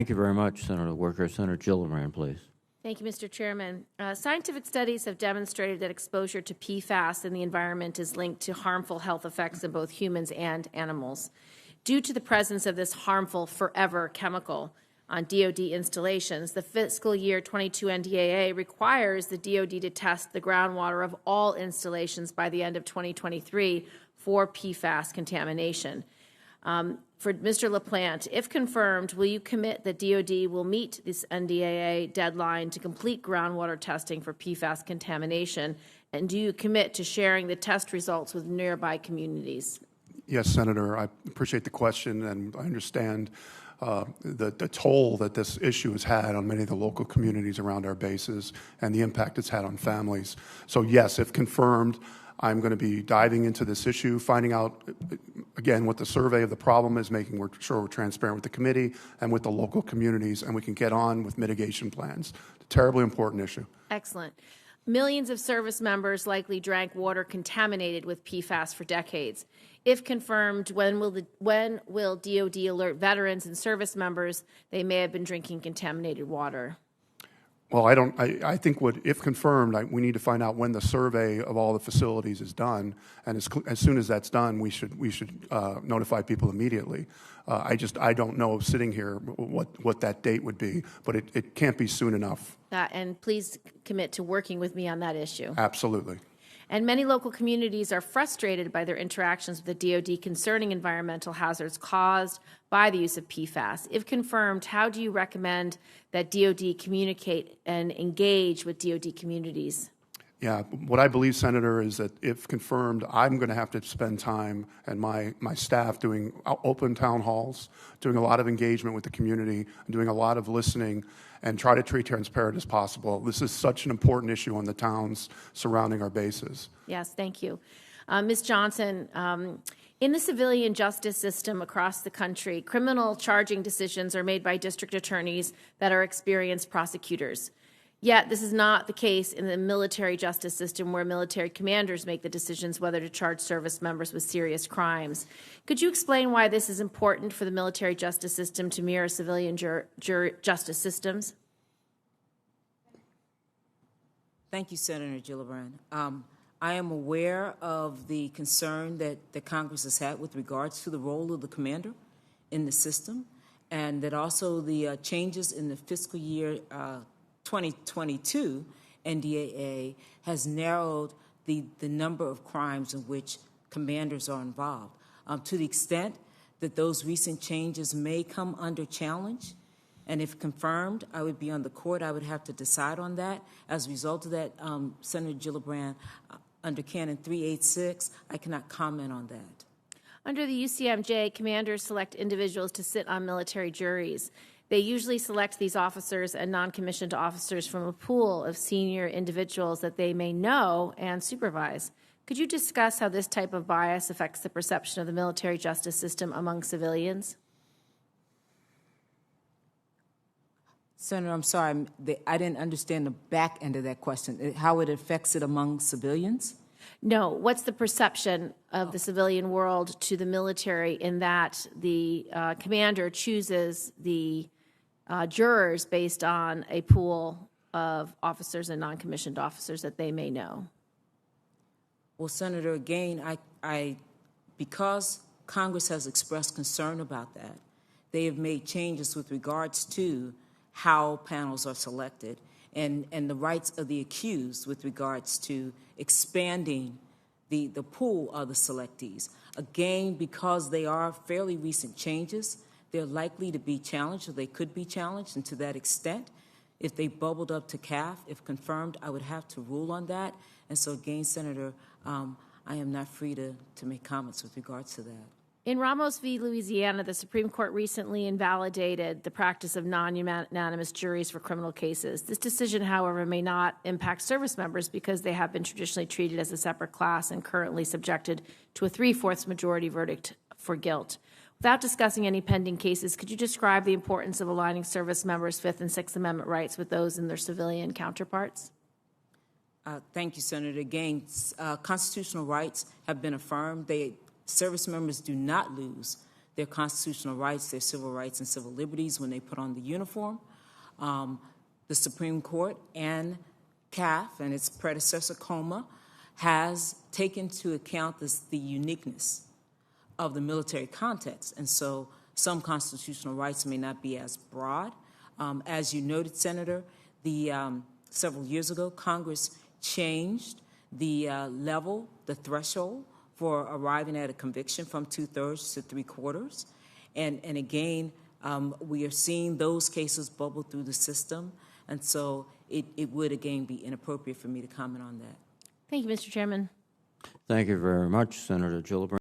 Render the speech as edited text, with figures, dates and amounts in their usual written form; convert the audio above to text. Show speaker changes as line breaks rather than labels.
Thank you very much, Senator Worker. Senator Gillibrand, please.
Thank you, Mr. Chairman. Scientific studies have demonstrated that exposure to PFAS in the environment is linked to harmful health effects in both humans and animals. Due to the presence of this harmful forever chemical on DoD installations, the fiscal year 22 NDAA requires the DoD to test the groundwater of all installations by the end of 2023 for PFAS contamination. For Mr. LaPlante, if confirmed, will you commit that DoD will meet this NDAA deadline to complete groundwater testing for PFAS contamination? And do you commit to sharing the test results with nearby communities?
Yes, Senator. I appreciate the question, and I understand the toll that this issue has had on many of the local communities around our bases and the impact it's had on families. So, yes, if confirmed, I'm going to be diving into this issue, finding out, again, what the survey of the problem is, making sure we're transparent with the committee and with the local communities, and we can get on with mitigation plans. It's a terribly important issue. Excellent.
Millions of service members likely drank water contaminated with PFAS for decades. If confirmed, when will DoD alert veterans and service members they may have been drinking contaminated water?
Well, I think if confirmed, we need to find out when the survey of all the facilities is done, and as soon as that's done, we should notify people immediately. I don't know sitting here what that date would be, but it can't be soon enough.
And please commit to working with me on that issue.
Absolutely.
And many local communities are frustrated by their interactions with the DoD concerning environmental hazards caused by the use of PFAS. If confirmed, how do you recommend that DoD communicate and engage with DoD communities?
Yeah, what I believe, Senator, is that if confirmed, I'm going to have to spend time and my staff doing open town halls, doing a lot of engagement with the community, doing a lot of listening, and try to treat transparent as possible. This is such an important issue on the towns surrounding our bases.
Yes, thank you. Ms. Johnson, in the civilian justice system across the country, criminal charging decisions are made by district attorneys that are experienced prosecutors. Yet, this is not the case in the military justice system, where military commanders make the decisions whether to charge service members with serious crimes. Could you explain why this is important for the military justice system to mirror civilian justice systems?
Thank you, Senator Gillibrand. I am aware of the concern that the Congress has had with regards to the role of the commander in the system, and that also the changes in the fiscal year 2022 NDAA has narrowed the number of crimes in which commanders are involved. To the extent that those recent changes may come under challenge, and if confirmed, I would be on the court. I would have to decide on that. As a result of that, Senator Gillibrand, under Canon 386, I cannot comment on that.
Under the UCMJ, commanders select individuals to sit on military juries. They usually select these officers and non-commissioned officers from a pool of senior individuals that they may know and supervise. Could you discuss how this type of bias affects the perception of the military justice system among civilians?
Senator, I'm sorry, I didn't understand the back end of that question, how it affects it among civilians?
No. What's the perception of the civilian world to the military in that the commander chooses the jurors based on a pool of officers and non-commissioned officers that they may know?
Well, Senator, again, because Congress has expressed concern about that, they have made changes with regards to how panels are selected and the rights of the accused with regards to expanding the pool of the selectees. Again, because they are fairly recent changes, they're likely to be challenged, or they could be challenged, and to that extent, if they bubbled up to CAF, if confirmed, I would have to rule on that. And so again, Senator, I am not free to make comments with regards to that.
In Ramos v. Louisiana, the Supreme Court recently invalidated the practice of non-unanimous juries for criminal cases. This decision, however, may not impact service members because they have been traditionally treated as a separate class and currently subjected to a 3/4 majority verdict for guilt. Without discussing any pending cases, could you describe the importance of aligning service members' Fifth and Sixth Amendment rights with those in their civilian counterparts?
Thank you, Senator. Again, constitutional rights have been affirmed. Service members do not lose their constitutional rights, their civil rights and civil liberties when they put on the uniform. The Supreme Court and CAF and its predecessor, COMA, has taken into account the uniqueness of the military context. And so some constitutional rights may not be as broad. As you noted, Senator, several years ago, Congress changed the level, the threshold for arriving at a conviction from 2/3 to 3/4. And again, we are seeing those cases bubble through the system. And so it would, again, be inappropriate for me to comment on that.
Thank you, Mr. Chairman.
Thank you very much, Senator Gillibrand.